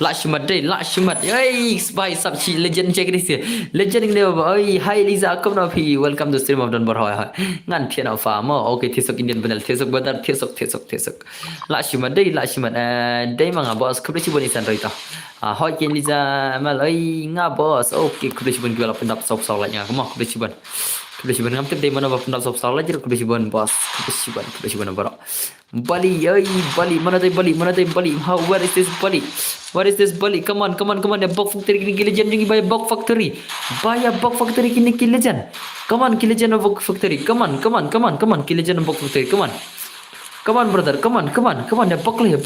Lakshmat deh, Lakshmat. Hey, bhai sab chi legend check this. Legend ini apa? Oi, hi Liza, kom na phi. Welcome to stream of Don Bar Hoy. Ngan thian au fa mo. Okay, thiesok Indian panel, thiesok badar, thiesok. Lakshmat deh, Lakshmat. Dai manga boss, kubli chibon isan roi ta. Hoy ken Liza, mal oi nga boss. Okay, kubli chibon gala pendap sok sok lanya. Kom kubli chibon. Kubli chibon ngam tip dai mana ba pendap sok sok lanya kubli chibon boss. Kubli chibon bara. Bali, oi Bali, mana tadi Bali? How where is this Bali? What is this Bali? Come on. The Bug Factory kini legend ni buy Bug Factory. Buy a Bug Factory kini legend. Come on, legend of Bug Factory. Come on. Legend of Bug Factory. Come on, brother. Come on. Ya Buckley.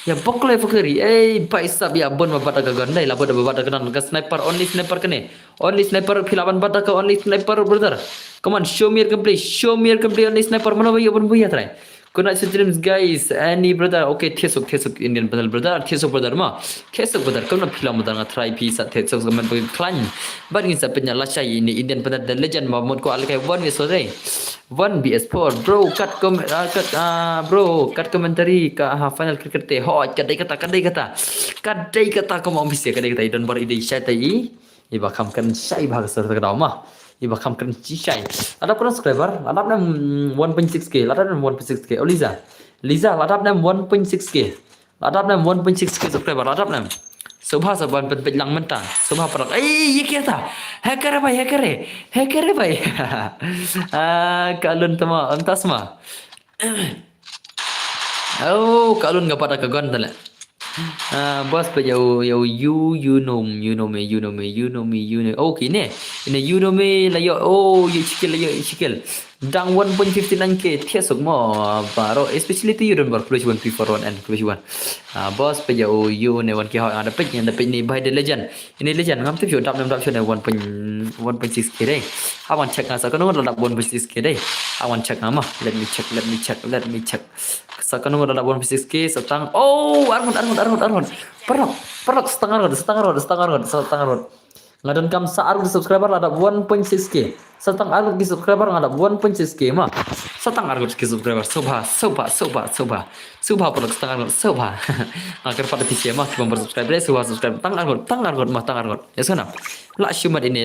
Ya Buckley Factory. Eh, paisa ya bon mabata ka gandai la boda babata kanan ka sniper only sniper kene. Only sniper philaban bata ka only sniper brother. Come on, show me your gameplay only sniper mana bhai bon bhai try. Kuna streams guys, any brother, okay, thiesok Indian panel brother, thiesok brother kau nak film muda ngat try piece thiesok zaman bagi klan, bagi sapenya lacai ini Indian panel the legend Mahmud ko alkai one we sore, one BS4 bro cut commentary ka final cricket te ho kadai kata kau mau bisa kadai kata dan baru ide syai tai, iba kam kan syai bahasa serta kau mah. Iba kam keren cisai. Ada pernah subscriber? Ada pernah 1.6k. Ada pernah 1.6k. Oh Liza, ada pernah 1.6k. Ada pernah 1.6k subscriber. Ada pernah. Subha saban penlang mentah. Subha perak. Eh, ye kia ta? Hacker bhai. Kalun tama antas ma. Oh, kalun enggak pada kegon tala. Bos pa you know me. Okay ne. You know me la yo. Oh, you chikel. Dang 1.59k thiesok mo baro especially to you don't work plus 1 for 1 and plus 1. Bos pa you ne 1k ho ada page ni by the legend. Ini legend ngam tu dap 1.6k deh. I want check ngasa kan ladap 1.6k deh. I want check nama. Let me check. Sakanu ladap 1.6k setang. Oh, armut. Perok setengah rod. Ngadon kam saarut subscriber ada 1.6k. Setang arut di subscriber ada 1.6k mah. Setang arut di subscriber soba. Perok setang arut soba. Akhir pada PC mah cuma bersubscribe deh subscribe tang arut. Ya sana. Lakshmat ini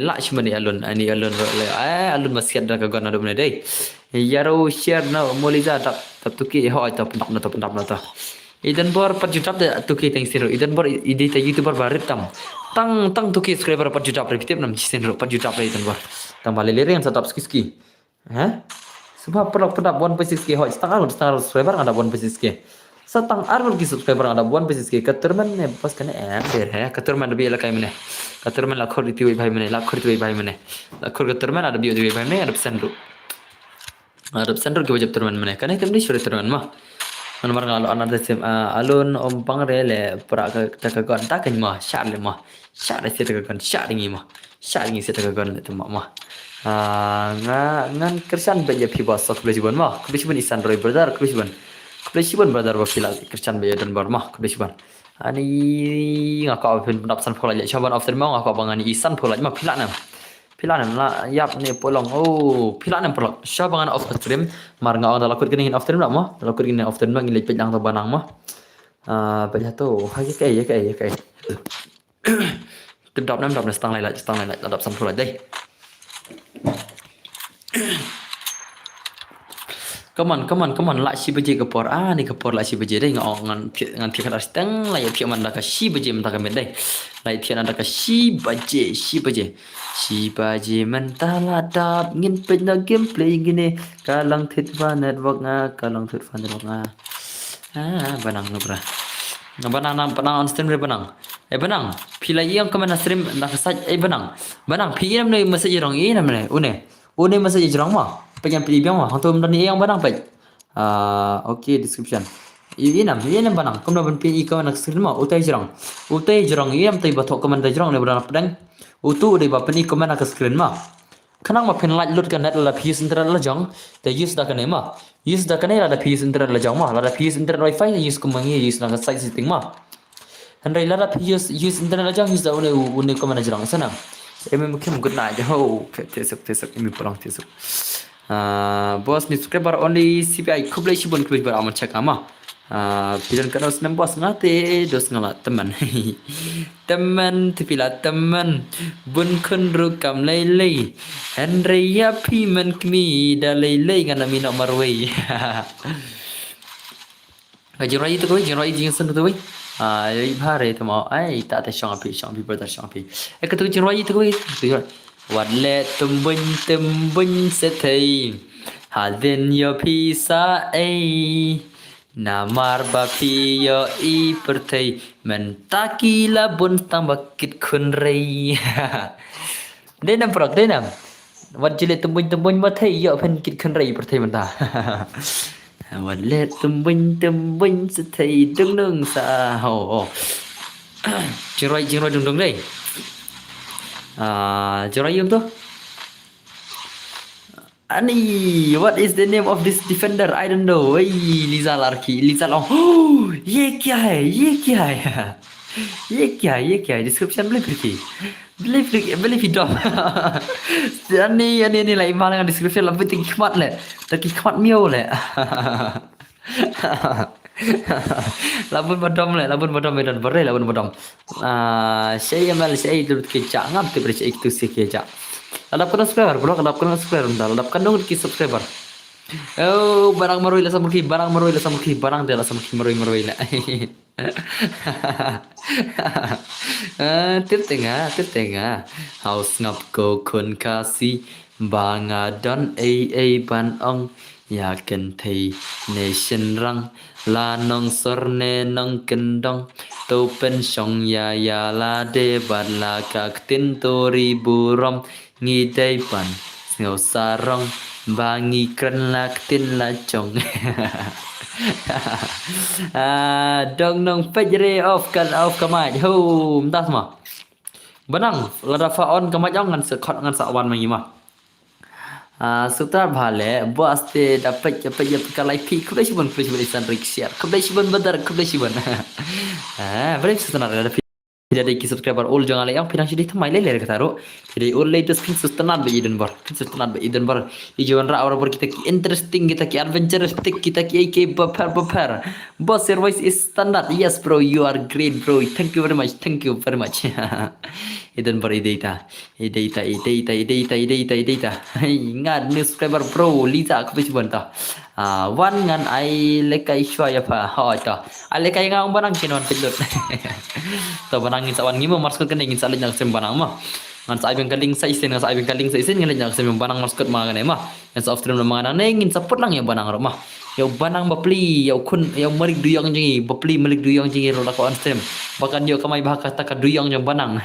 alun masih ada kagana do mana deh. Yaro share na moliza tak tuki ho ta pendap na. Idan bor 4 juta de tuki teng siro. Idan bor ide ta YouTuber barit tam. Tang tuki subscriber 4 juta repetip nam cisen 4 juta idan bor. Tang balik lere yang tetap ski. Sebab perlu pendap 1.6k ho setengah subscriber ada 1.6k. Setang arul ki subscriber ada 1.6k. Keterman ne pas kena ber keterman lebih la kai mene. Keterman la khor itu bhai mene. Lakhor keterman ada bio bhai mene ada pesan ru. Ada pesan ru ki wajib terman mene. Karena kemni sure terman mah. Nomor kalau anak sim alun ompang rele perak kekagon tak mah syar sih kekagon syar ini sih kekagon itu mah ngan kersan beja pibas sok belibon mah belibon isan roy brother belibon brother wakil kersan beja dan bar mah belibon ani ngakau pendapatan pola je coba after mau ngakau bangani isan pola mah pilanan lah yap ni polong pilanan polong siapa bangan off stream mar ngau dalam kut gini off stream lah mah dalam kut gini off stream mah ngilai pejang atau banang mah banyak tu hai kai kedap nam setang lai ladap sampul deh come on la si beje kepor ni kepor la si beje deh ngan tiak ada setang la ya tiak man ka si beje mentah kamen deh la tiak ada ka si beje mentah ladap ngin pejna gameplay gini kalang thitwa network nga banang nubra banang on stream banang pilai yang kemana stream nak saj banang pi nam ne message rong nam ne une message rong mah pengen pilih biang mah hantu mendani yang banang pai okay description ini nam banang kum ban pi ka nak stream mah utai jrong yang tai bathok ka man dai jrong ne berana pedang utu de ba pani ka man ka screen mah kanang mah pen light load kan net la pi internet la jong te use da kan mah use da kan la pi internet la jong mah la pi internet wifi use kumangi use na site setting mah handai la pi use internet la jong use da une ka man jrong sana mungkin good night tesuk ini pulang bos ni subscriber only CPI kublai shibon amat check ama Pilihan kena senang bos ngate dos ngala teman. Teman tepilah teman bun kun rukam lei Andrea pi man kmi da lei ngana mi nak marwai. Jing rai tu koi jing rai jing sen tu koi. Ai phare tu mau ai ta ta shong api brother shong api. Ketu jing rai tu koi. Wat le tum bun se thei. Hadin yo pisa ai. Namar bapi yo I pertai mentakila bun tambakit kunrei. Denam prok denam. Wat jile tumbun mathai yo pen kit kunrei pertai menta. Wat le tumbun setai dung sa ho. Jingroi dung dei. Jingroi yum tu. Ani, what is the name of this defender? I don't know. Hey, Liza Long. Oh, ये क्या है? ये क्या है? Description boleh pergi. Boleh video. Ani lah imal dengan description lebih tinggi kemat le. Tinggi kemat miau le. Labun badam medan berai labun badam. Saya amal saya itu kecak ngam tu bercak itu sih kecak. Ladapkan subscriber bro, ladapkan subscriber bentar, ladapkan dong ki subscriber. Oh, barang maroi lah sama ki, barang dia lah sama ki maroi lah. Tiếp tengah. House ngap ko kun kasi banga don a ban ong ya ken thei nation rang la nong sorne nong kendong to pen song ya la de bat la kak tin tori burom nghi day pan ngau sarong bangi kren lak tin la chong. Dong nong pejre off kamaj ho mtas ma banang lada faon kamaj ong ngan sekot ngan sawan mangi ma. Sutra bhale boste dapat kalai pi kublai shibun isan riksiar kublai shibun badar kublai shibun. Berapa sutra ada tidak ada subscriber all jangan yang pinang sudah thamai le kata ro jadi all latest pin sustanat be iden bar ijuan ra orang kita ki interesting kita ki adventurous kita ki bapar boss service is standard. Yes bro, you are great bro, thank you very much iden bar ideta ngad new subscriber bro Liza aku bisa bantah wan ngan ai lekai shwa ya pa ha ta ai lekai ngang banang kinon pilot to banang ngin sawan ngimo maskot kan ngin salin yang sem banang mah ngan sa ibeng kaling sa isen ngin yang sem banang maskot ma kan mah yang sa after mga nang ngin sapot lang ya banang ro mah ya banang bapli ya kun ya merik duyang jingi bapli melik duyang jingi ro la ko on stream bahkan yo kamai bah kata ka duyang jang banang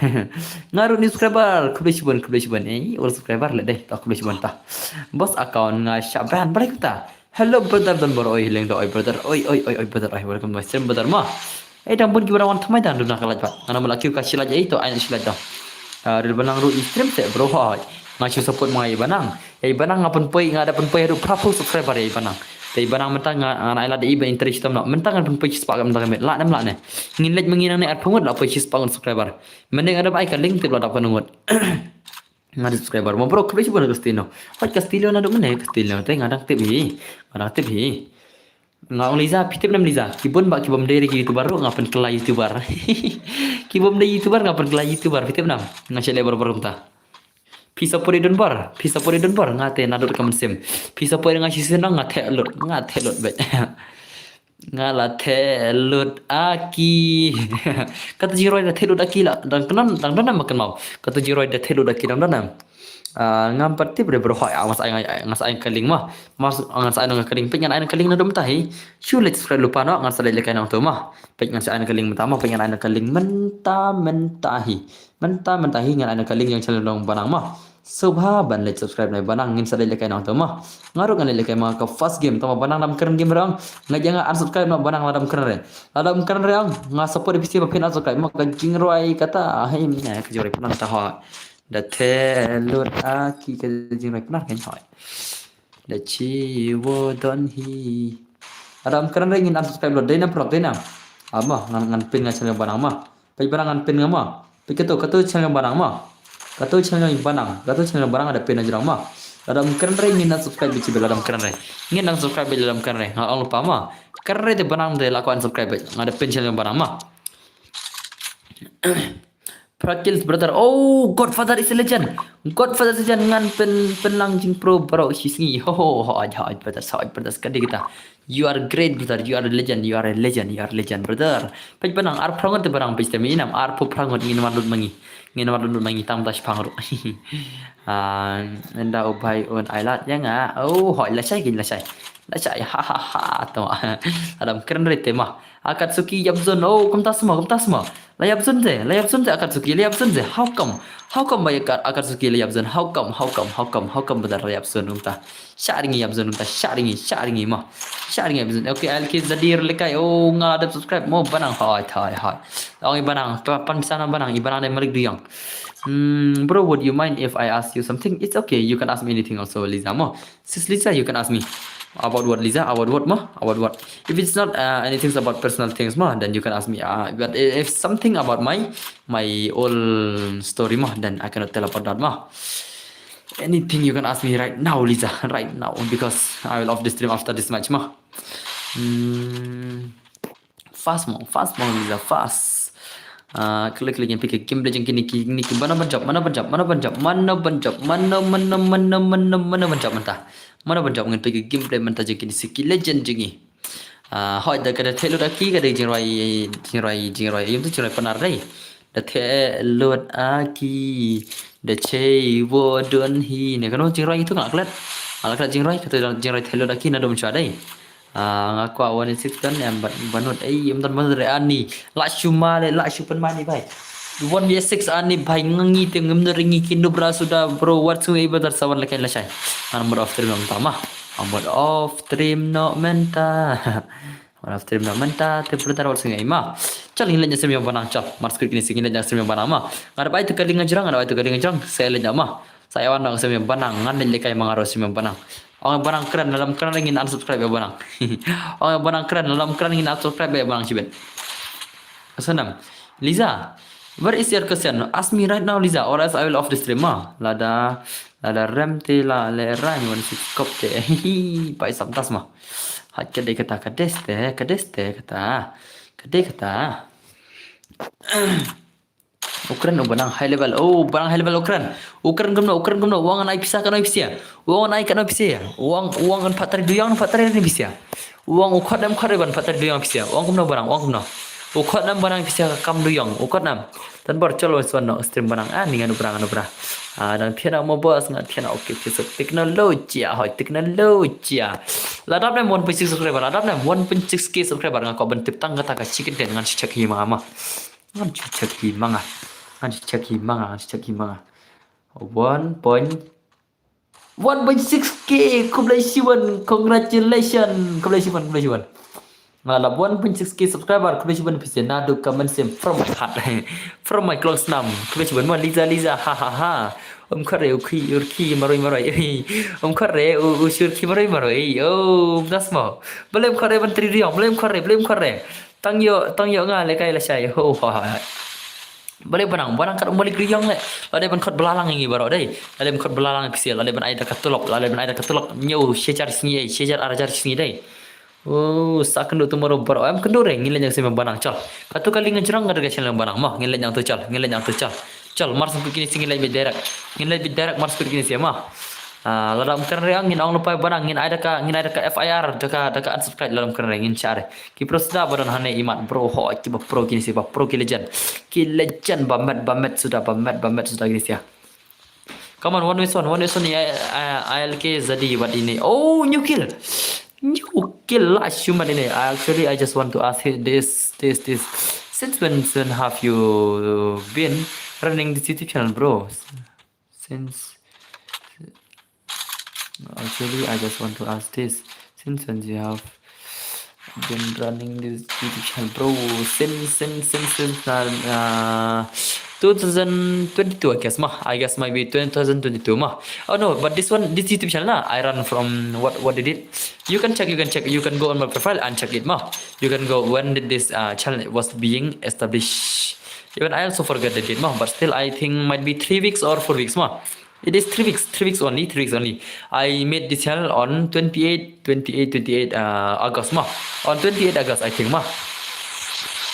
ngaru ni subscriber kubishbon all subscriber le deh ta kubishbon ta bos account nga syaban balik ta. Hello brother dan bro oi leng do oi brother oi brother ai welcome to my stream brother ma dan pun gibara wan thamai dan duna kalat pak ana malaki ka sila jai to ai sila dah ril banang ru stream te bro hai ngachu support mai banang banang ngapun poi ngada pun poi ru prapu subscriber ai banang banang mentang ana ila dei ba interest tam nak mentang pun poi spak mentang met la nam la ne ngin lej menginang ne at pungut la poi spak subscriber mending ada bai ka link te la dap kanungut ngada subscriber mo bro kubis bon Castillo na do mene Castillo te ngada tip hi ngau Liza pitip nam Liza kibon kibom dari YouTuber ro ngapen kelai YouTuber kibom dari YouTuber ngapen kelai YouTuber pitip nam ngasih lebar ta pisa pori don bar ngate nador kamen sem pisa pori ngasih senang ngate lot bet ngala telut aki kata jiroi da telut aki la dan kenan makan mau kata jiroi da telut aki dan ngam parti bre bro hai awas ngas ai kaling mah mas ngas ai nang kaling pengen ai kaling na dom tahi sulit sekali lupa no ngas ai lekai nang tu mah pengen ngas ai kaling mentama pengen ai kaling mentahi ngan ai kaling yang celong banang mah subha ban le subscribe nai banang ngin sadai lekai nang tu mah ngaru ngan lekai mah ka first game tama banang nam keren game rang ngajang unsubscribe no banang ladam keren rang ngas support episode pin unsubscribe mah ka jingroi kata hai ni ka jori penang ta da telut aki ka jingroi penang kan hoi da chiwo don hi adam keren ngin unsubscribe lo dena prok dena ama ngan pin ngachang banang mah pai banang ngan pin ngama pai keto channel banang mah Katu channel barang ada pena jerang mah Ladam keren re ngin subscribe bici ladam keren re. Ngin nang subscribe ladam keren re. Ngal lupa mah. Keren re te banang de lakukan subscribe. Ngada pencil yang banang mah. Prakil's brother. Oh, Godfather is a legend. Godfather is a legend ngan penlangjing pro bro hisngi. Ho hoj brother sekali kita. You are great brother. You are a legend. You are a legend. You are a legend brother. Pej banang ar prangot te barang pej temi inam ar po prangot ngin wadut mangi. Ngin wadut mangi tam tas pangru. Enda ubai on ailat ya nga. Oh, hoj la sai gin la sai. La sai ha ha ha to. Adam keren rete mah. Akatsuki Yabzon. Oh, kumta semua. Layap Sunze Akatsuki Layap Sunze. How come? How come by Akatsuki Layap Zun? How come benar Layap Zun unta? Sharingi Yabzun unta sharingi mah. Sharingi Yabzun. Okay, I'll kiss the dear lekai. Oh, ngada subscribe mo banang hai. Ong banang pan sana banang ibanang de merik duyang. Bro, would you mind if I ask you something? It's okay. You can ask me anything also, Lisa mo. Sis Lisa, you can ask me. About what, Lisa? About what, ma? About what? If it's not anything about personal things, ma, then you can ask me. But if something about my old story, ma, then I cannot tell about that, ma. Anything you can ask me right now, Lisa, right now, because I will off the stream after this match, ma. Fast, Lisa, fast. Klik yang pikir game belajar kini mana banjap mentah. Mana banjap ngan pergi gameplay mentah je kini skill legend je ni. Hoi dah kada thelu lagi kada jingrai yang tu jingrai penar dai. Dah thelu aki dah cei wo don hi ne kan jingrai itu ngak kelat. Alak jingrai kata jingrai thelu lagi na dom dai. Ngaku awan 6 dan yang banut yang banut ani la shuman mani bai. 1v6 ani bhai ngangi te ngamna ringi kindu bra sudah bro whatsoever dar sawan lakai lasai number of stream tama amod of stream no menta te putar wal singai ma chal hinla nyasem yang banang chal marskut kini singin nyasem yang banang ma ngada bai tu kalinga jrang saya le ma saya wan sem yang banang ngan lekai mangaro sem yang banang orang banang keren dalam keren ingin unsubscribe ya banang orang banang keren dalam keren ingin unsubscribe ya banang ciben asanam Liza, where is your question? Ask me right now, Lisa, or else I will off the stream. Lada rem te la le ram one six kop te. Pai samtas ma. Hat kade kata kata. Ukran banang high level. Oh, banang high level Ukran. Ukran gumno. Uang naik pisah kan naik pisah. Uang naik kan naik pisah. Uang kan patari duyang patari ni pisah. Uang ukadam ban patari duyang pisah. Uang gumno barang, uang gumno. Ukot nam barang bisa kam duyang ukot nam tan bar chalo swan stream barang ningan ubra dan piana mo bos ngat piana okay teknologi ladap nam 1.6 subscriber ladap nam 1.6k subscriber ngako bentip tang kata ka chicken den ngan cek hi mama ngan cek hi manga 1.6k congratulations Ngala 1.6k subscriber kubejiban pise nadu comment sim from my heart from my close nam kubejiban mo Liza ha khare urki maroi khare usurki maroi oh dasmo belum khare ban trilion belum khare tang yo nga le kai la sai ho boleh banang kat balik riyang le ada ban khot belalang ngi baro dai ada ban khot belalang pise ada ban aida katulok nyu shejar arajar singi dai Oh, sakan tu moro baro am kendo re ngile yang sema banang chal. Katu kali ngejrang ngada ga channel banang mah ngile yang tu chal. Chal mars ku kini singile bi direct. Mars ku kini sema. Dalam keren re angin ang lupa banang ngin ada ka FIR daka unsubscribe dalam keren re ngin share. Ki prosda badan hane imat bro ho ki pro kini seba pro ki legend. Bamet sudah kini sia. Come on one way son ni ALK Zadi what ini. Oh, new kill lah human ini. Actually I just want to ask this since when have you been running this YouTube channel, bro? Actually I just want to ask this since when you have been running this YouTube channel, bro? Since 2022 I guess maybe 2022 oh no, but this YouTube channel I run from what did it you can check you can go on my profile and check it you can go when did this channel was being established. Even I also forget the date but still I think might be 3 weeks or 4 weeks It is 3 weeks only, 3 weeks only. I made this channel on 28 August mah. On 28 August I think mah.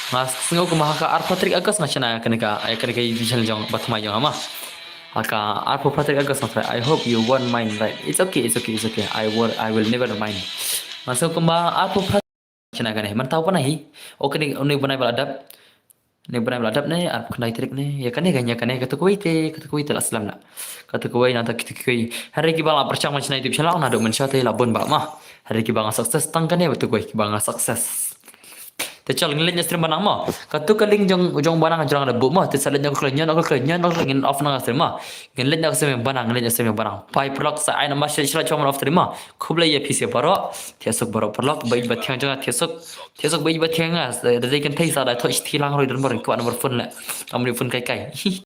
Mas singo ko mahaka arpa 3 August nga chana kanaka ay kanaka di channel jong batmay jong ama. Aka arpa 3 August nga I hope you won't mind, right? It's okay. I will never mind. Masuk ko ma arpa chana kanay man tahu pa nahi. Okay ni banay baladap. Ni banay baladap ne arpa kanay trik ne. Ya kanay ganya kanay katukuite aslam na. Katukuai nanta kitukui. Hari ki bang percang macam YouTube channel na dok mensyate labon ba mah. Hari ki bang sukses tangkane betul ki bang sukses. Tecal ngilin stream banang mah. Katu kaling jong banang jang ada bu mah. Tecal jang kelenyan ngin off nang stream mah. Ngilin jang stream banang. Pai perlok sa aina masih sila cuma off stream mah. Kublai ya PC baro. Tiasuk baro perlok bayi batiang jang tiasuk bayi batiang ah. Dari kan thai sa dah touch tilang roi dan barang kuat nomor phone lah. Nomor phone kai.